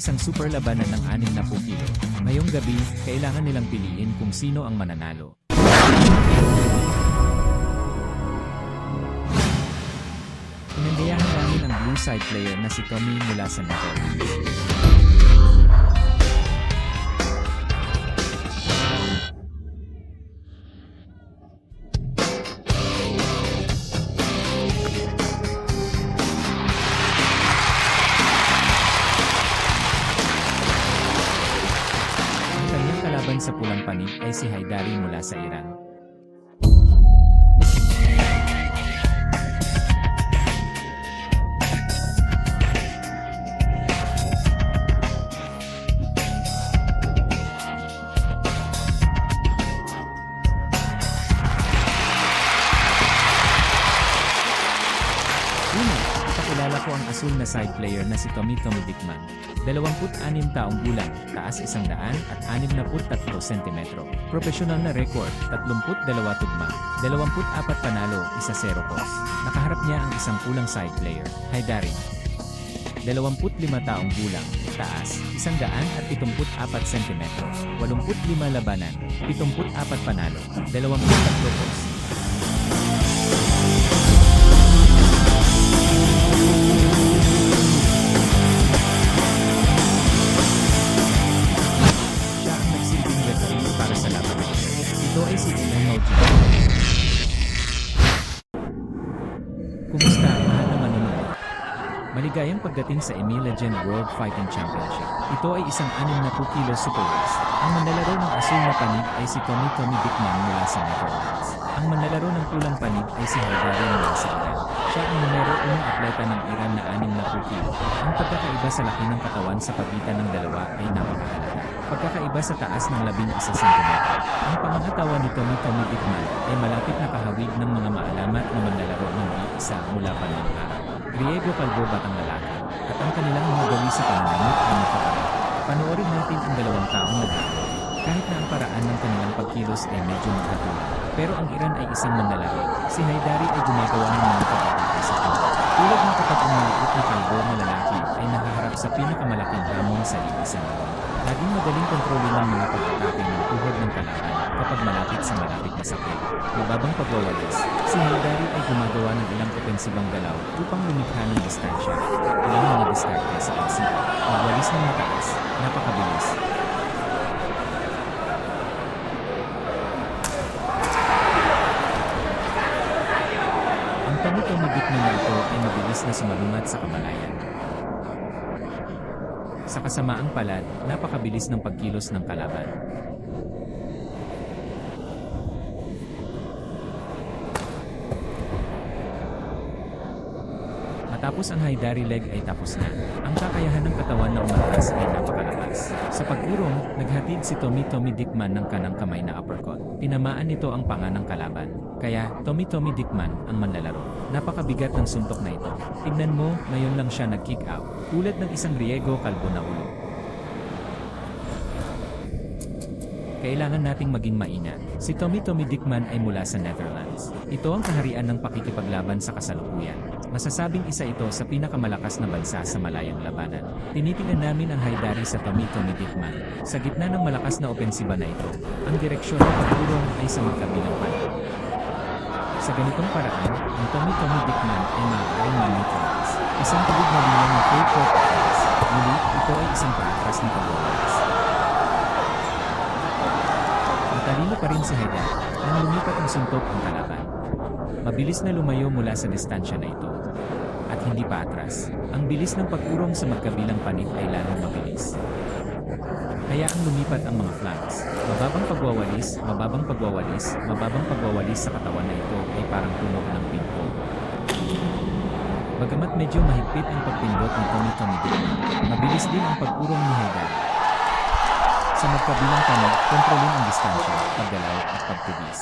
isang super labanan ng 60 kilo. Ngayong gabi, kailangan nilang piliin kung sino ang mananalo. Inandayahan namin ang blue side player na si Tommy mula sa Netherlands. Ang kanyang kalaban sa pulang panig ay si Haidari mula sa Iran. Una, ipakilala ko ang asul na side player na si Tommy Dickman. 26 taong gulang, taas 163 cm. Profesional na record, 32 tugma, 24 panalo, 1-0 pos. Nakaharap niya ang isang pulang side player, Haidari. 25 taong gulang, taas, 174 cm, 85 labanan, 74 panalo, 23 pos. Siya ang nagsilbing referee para sa laban na ito. Ito ay si Emil Mautino. Kumusta, mahal na manonood? Maligayang pagdating sa Emil Legend World Fighting Championship. Ito ay isang 60 kilo superweight. Ang manlalaro ng asul na panig ay si Tommy Dickman mula sa Netherlands. Ang manlalaro ng pulang panig ay si Haidari mula sa Iran. Siya ang numero 1 atleta ng Iran na 60 kilo. Ang pagkakaiba sa laki ng katawan sa pagitan ng dalawa ay napakahalaga. Pagkakaiba sa taas ng 11 cm. Ang pangangatawan ni Tommy Dickman ay malapit na kahawig ng mga maalamat na manlalaro ng isa mula pa noong araw. Griego Calvo batang lalaki, at ang kanilang mga gawi sa pananamit ay nakakabit. Panoorin natin ang dalawang taong naghahabol. Kahit na ang paraan ng kanilang pagkilos ay medyo magkatulad. Pero ang Iran ay isang manlalaki. Si Haidari ay gumagawa ng mga pagkakita sa kanya. Tulad ng kapag ang maliit na kalbo na lalaki ay nakaharap sa pinakamalaking hamon sa isang laban. Laging madaling kontrolin ng mga pagkakatay ng tuhod ng kalaban kapag malapit sa malapit na sakit. Mababang pagwawalis, si Haidari ay gumagawa ng ilang opensibang galaw upang lumikha ng distansya. Ilang mga diskarte sa pagsipa. Magwalis ng mataas, napakabilis. Ang Tommy Dickman na ito ay mabilis na sumalungat sa kamalayan. Sa kasamaang palad, napakabilis ng pagkilos ng kalaban. Matapos ang Haidari leg ay tapos na. Ang kakayahan ng katawan na umatras ay napakalakas. Sa pagurong, naghatid si Tommy Dickman ng kanang kamay na uppercut. Tinamaan nito ang panga ng kalaban. Kaya, Tommy Dickman ang manlalaro. Napakabigat ng suntok na ito. Tignan mo, ngayon lang siya nag-kick out. Tulad ng isang Griego Calvo na ulo. Kailangan nating maging maingat. Si Tommy Dickman ay mula sa Netherlands. Ito ang kaharian ng pakikipaglaban sa kasalukuyan. Masasabing isa ito sa pinakamalakas na bansa sa malayang labanan. Tinitingnan namin ang Haidari sa Tommy Dickman. Sa gitna ng malakas na opensiba na ito, ang direksyon ng pagtulong ay sa magkabilang panig. Sa ganitong paraan, ang Tommy Dickman ay maaaring ma-neutralize. Isang tulig na linya ng full court offense. Ngunit, ito ay isang paatras na pagwawalis. Matalino pa rin si Haidari nang lumipat ng suntok ang kalaban. Mabilis na lumayo mula sa distansya na ito. At hindi pa atras. Ang bilis ng pag-urong sa magkabilang panig ay lalong mabilis. Kaya ang lumipat ang mga flanks. Mababang pagwawalis sa katawan na ito ay parang tunog ng ping-pong. Bagamat medyo mahigpit ang pagpindot ni Tommy Dickman, mabilis din ang pag-urong ni Haidari. Sa magkabilang panig, kontrolin ang distansya, paggalaw at pagtubis.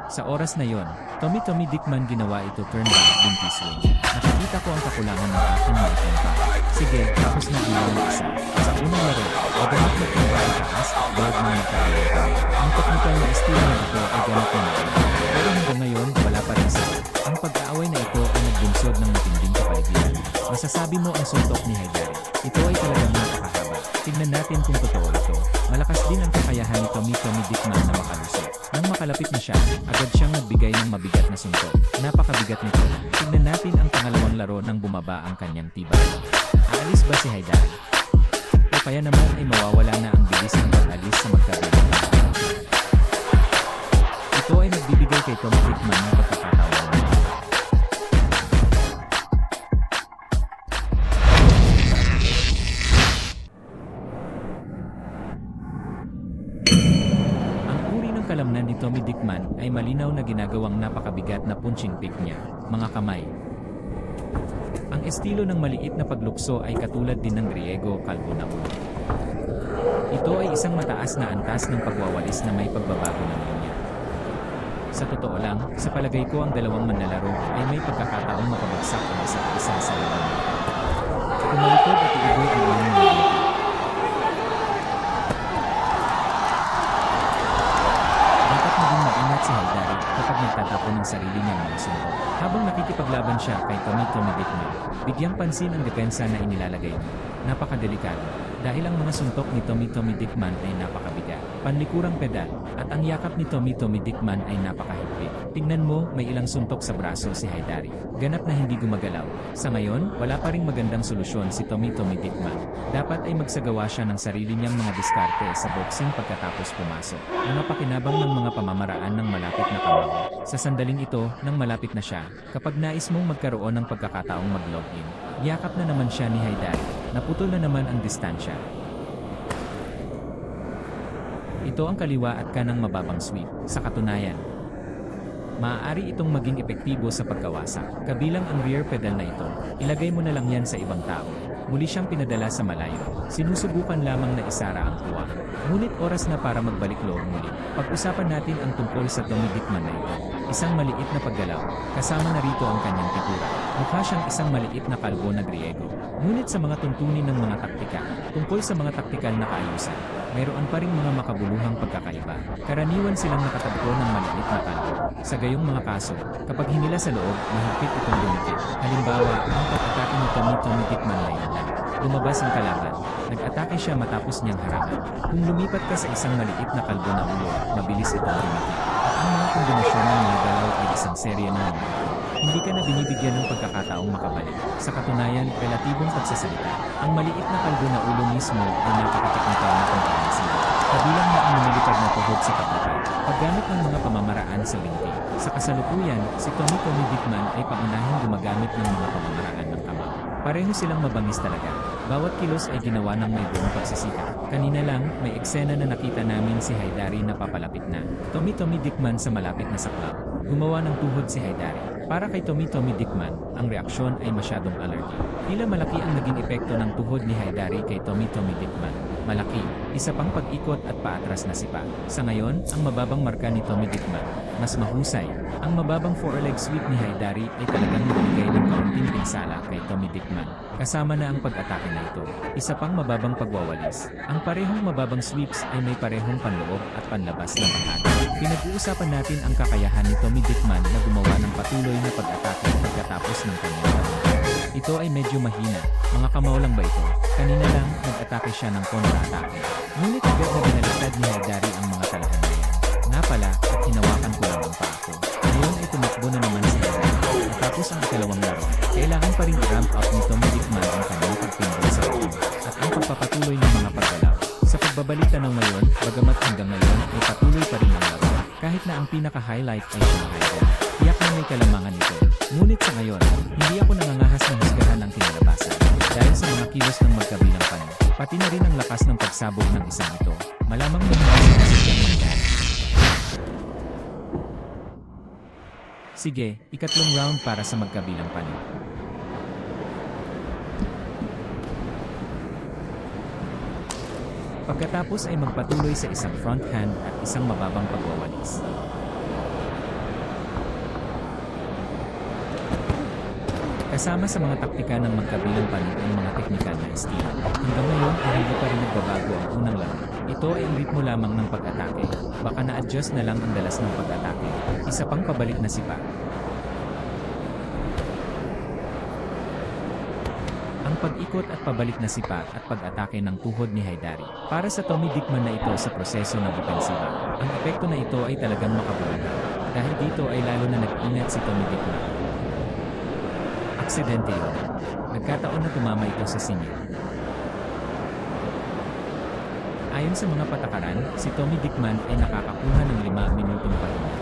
Sa oras na yon, Tommy Dickman ginawa ito turn back binti swing. Nakikita ko ang kakulangan ng aking mga tempa. Sige, tapos na ang mga isa. Sa unang laro, bagamat magtimba ang taas, bawag mga nagkakalaga. Ang technical na estilo na ito ay ganap na natin. Pero hanggang ngayon, wala pa rin sila. Ang pag-aaway na ito ay nagbunsod ng matinding kapaligiran. Masasabi mo ang suntok ni Haidari. Ito ay talagang napakahaba. natin kung totoo ito. Malakas din ang kakayahan ni Tommy Dickman na makalusot. Nang makalapit na siya, agad siyang nagbigay ng mabigat na suntok. Napakabigat nito. Tignan natin ang pangalawang laro nang bumaba ang kanyang tibay. Aalis ba si Haydari? O kaya naman ay mawawala na ang bilis ng pag-alis sa magkabilang. Ito ay nagbibigay kay Tommy Dickman ng pagkakataon. Kalamnan ni Tommy Dickman ay malinaw na ginagawang napakabigat na punching pick niya, mga kamay. Ang estilo ng maliit na paglukso ay katulad din ng Griego Calvo na ulo. Ito ay isang mataas na antas ng pagwawalis na may pagbabago ng linya. Sa totoo lang, sa palagay ko ang dalawang manlalaro ay may pagkakataong makabagsak ang isa't isa sa laban. Kumalikod at iugoy ang iyong mga. Si Haydari kapag nagtatapon ng sarili niyang mga suntok. Habang nakikipaglaban siya kay Tommy Dickman, bigyang pansin ang depensa na inilalagay mo. Napakadelikado. Dahil ang mga suntok ni Tommy Dickman ay napakabigat. Panlikurang pedal, at ang yakap ni Tommy Dickman ay napakahigpit. Tingnan mo, may ilang suntok sa braso si Haydari. Ganap na hindi gumagalaw. Sa ngayon, wala pa ring magandang solusyon si Tommy Dickman. Dapat ay magsagawa siya ng sarili niyang mga diskarte sa boxing pagkatapos pumasok. Mga pakinabang ng mga pamamaraan ng malapit na kamao. Sa sandaling ito, nang malapit na siya, kapag nais mong magkaroon ng pagkakataong mag-login, yakap na naman siya ni Haydari. Naputol na naman ang distansya. Ito ang kaliwa at kanang mababang sweep. Sa katunayan, maaari itong maging epektibo sa pagkawasak. Kabilang ang rear pedal na ito, ilagay mo na lang yan sa ibang tao. Muli siyang pinadala sa malayo. Sinusubukan lamang na isara ang tuwa. Ngunit oras na para magbalik loob muli. Pag-usapan natin ang tungkol sa Tommy Dickman na ito. Isang maliit na paggalaw, kasama na rito ang kanyang figura. Mukha siyang isang maliit na kalbo na Griego. Ngunit sa mga tuntunin ng mga taktika, tungkol sa mga taktikal na kaayusan, mayroon pa ring mga makabuluhang pagkakaiba. Karaniwan silang nakatagpo ng maliit na kalbo. Sa gayong mga kaso, kapag hinila sa loob, mahigpit itong dumikit. Halimbawa, ang pag-atake ni Tommy Dickman na ito. Lumabas ang kalaban. Nag-atake siya matapos niyang harangan. Kung lumipat ka sa isang maliit na kalbo na ulo, mabilis itong dumikit. At ang mga kombinasyon ng mga galaw ay isang serye ng mga. Hindi ka na binibigyan ng pagkakataong makabalik. Sa katunayan, relatibong pagsasalita. Ang maliit na kalbo na ulo mismo ay napakateknikal na komprehensibo. Kabilang na ang lumilipad na tuhod sa kapitan. Paggamit ng mga pamamaraan sa binti. Sa kasalukuyan, si Tommy Dickman ay pangunahing gumagamit ng mga pamamaraan ng kamao. Pareho silang mabangis talaga. Bawat kilos ay ginawa ng may buong pagsisikap. Kanina lang, may eksena na nakita namin si Haydari na papalapit na. Tommy Dickman sa malapit na saklaw. Gumawa ng tuhod si Haydari. Para kay Tommy Dickman, ang reaksyon ay masyadong alerty. Tila malaki ang naging epekto ng tuhod ni Haydari kay Tommy Dickman. Malaki, isa pang pag-ikot at paatras na sipa. Sa ngayon, ang mababang marka ni Tommy Dickman, mas mahusay. Ang mababang four-leg sweep ni Haydari ay talagang nagbigay ng kaunting pinsala kay Tommy Dickman. Kasama na ang pag-atake na ito. Isa pang mababang pagwawalis. Ang parehong mababang sweeps ay may parehong panloob at panlabas na bahagi. Pinag-uusapan natin ang kakayahan ni Tommy Dickman na gumawa ng patuloy na pag-atake pagkatapos ng kanyang talumpay. Ito ay medyo mahina. Mga kamao lang ba ito? Kanina lang, nag-atake siya ng kontra-atake. Ngunit agad na binaliktad ni Haydari ang mga talahan na yan. Nga pala, at hinawakan ko lang ang paa ko. Ngayon ay tumakbo na naman si Haydari. Tapos ang ikalawang laro, kailangan pa rin i-ramp up ni Tommy Dickman ang kanyang pagpindol sa ring at ang pagpapatuloy ng mga paggalaw. Sa pagbabalik tanaw ngayon, bagamat hanggang ngayon ay patuloy pa rin ang laro. Kahit na ang pinaka-highlight ay si Haydari. Tiyak na may kalamangan ito. Ngunit sa ngayon, hindi ako nangangahas ng husgahan ang kinalabasan. Dahil sa mga kilos ng magkabilang panig, pati na rin ang lakas ng pagsabog ng isang ito. Malamang na hindi sinasadyang mangyari. Sige, ikatlong round para sa magkabilang panig. Pagkatapos ay magpatuloy sa isang front hand at isang mababang pagwawalis. Kasama sa mga taktika ng magkabilang panig ang mga teknikal na estilo. Hanggang ngayon ay hindi pa rin nagbabago ang unang laro. Ito ay ang ritmo lamang ng pag-atake. Baka na-adjust na lang ang dalas ng pag-atake. Isa pang pabalik na sipa. Ang pag-ikot at pabalik na sipa at pag-atake ng tuhod ni Haydari. Para sa Tommy Dickman na ito sa proseso ng opensiba, ang epekto na ito ay talagang makabuluhan. Dahil dito ay lalo na nag-ingat si Tommy Dickman. Aksidente yun. Nagkataon na tumama ito sa singil. Ayon sa mga patakaran, si Tommy Dickman ay nakakakuha ng 5 minutong pahinga.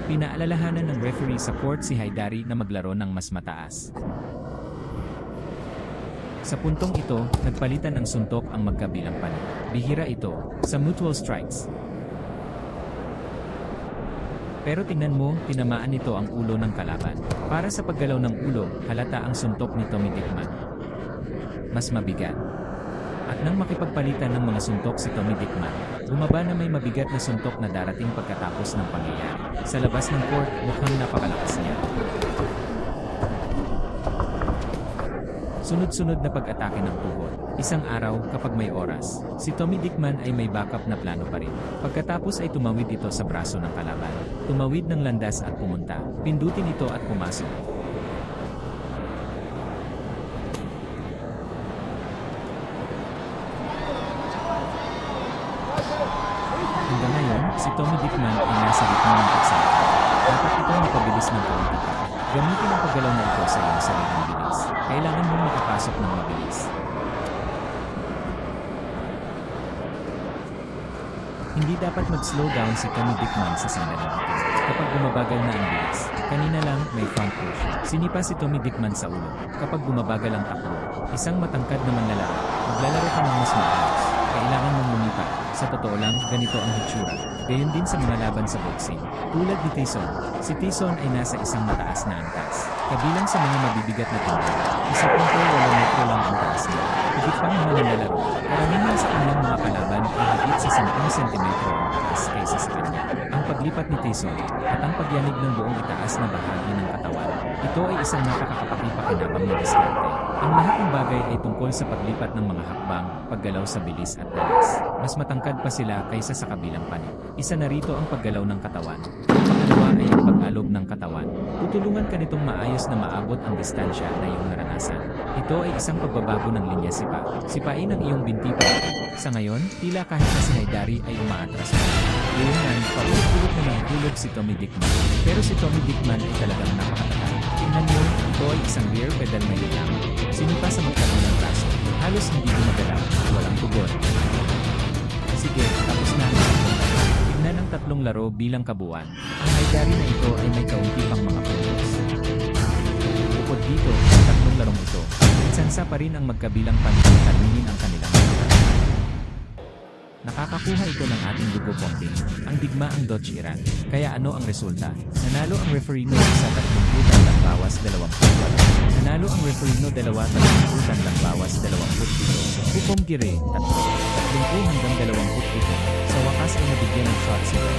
Pinaalalahanan ng referee sa court si Haydari na maglaro ng mas mataas. Sa puntong ito, nagpalitan ng suntok ang magkabilang panig. Bihira ito sa mutual strikes. Pero tingnan mo, tinamaan nito ang ulo ng kalaban. Para sa paggalaw ng ulo, halata ang suntok ni Tommy Dickman. Mas mabigat. At nang makipagpalitan ng mga suntok si Tommy Dickman, bumaba na may mabigat na suntok na darating pagkatapos ng pangyayari. Sa labas ng court, mukhang napakalakas niya. Sunod-sunod na pag-atake ng tuhod. Isang araw, kapag may oras, si Tommy Dickman ay may backup na plano pa rin. Pagkatapos ay tumawid ito sa braso ng kalaban. Tumawid ng landas at pumunta. Pindutin ito at pumasok. Hanggang ngayon, si Tommy Dickman ay nasa ritmo ng pagsalita. Dapat itong mapabilis ng kaunti pa. Gamitin ang paggalaw na ito sa iyong sariling bilis. Kailangan mong makapasok ng mabilis. Hindi dapat mag-slow down si Tommy Dickman sa sandaling ito. Kapag bumabagal na ang bilis, kanina lang may front push. Sinipa si Tommy Dickman sa ulo. Kapag bumabagal ang takbo, isang matangkad na manlalaro, maglalaro ka ng mas maayos. Kailangan mong lumipat. Sa totoo lang, ganito ang hitsura. Gayon din sa mga laban sa boxing. Tulad ni Tyson, si Tyson ay nasa isang mataas na antas. Kabilang sa mga mabibigat na tingin, 1.8 metro lang ang taas niya. Higit pang manlalaro, karamihan sa kanyang mga kalaban ay higit sa 10 sentimetro ang taas kaysa sa kanya. Ang paglipat ni Tyson at ang pagyanig ng buong itaas na bahagi ng katawan, ito ay isang napakakapakipakinabang na diskarte. Ang lahat ng bagay ay tungkol sa paglipat ng mga hakbang, paggalaw sa bilis at dalas. Mas matangkad pa sila kaysa sa kabilang panig. Isa na rito ang paggalaw ng katawan. Ang pangalawa ay ang pag-alog ng katawan. Tutulungan ka nitong maayos na maabot ang distansya na iyong naranasan. Ito ay isang pagbabago ng linya sipa. Sipain ang iyong binti pa. Sa ngayon, tila kahit na si Haydari ay umaatras pa. Ngayon, paulit-ulit na ng hulog si Tommy Dickman. Pero si Tommy Dickman ay talagang napakatatag. Tingnan mo, ito ay isang rear pedal na lamang. Sinipa sa magkaroon ng braso. Halos hindi gumagalaw. Walang tugon. Sige, tapos na. Tignan ang 3 laro bilang kabuuan. Ang Haydari na ito ay may kaunti pang mga puntos. Bukod dito, sa 3 larong ito, itsansa pa rin ang magkabilang panig na talingin ang kanilang mga. Nakakakuha ito ng ating dugo pumping, ang digma ang Dutch Iran. Kaya ano ang resulta? Nanalo ang referee no sa 30 putan lang bawas 28. Nanalo ang referee no 2 putan lang bawas 27. Hukom gire, 3 hanggang 27. Sa wakas ay nabigyan ng shot sila.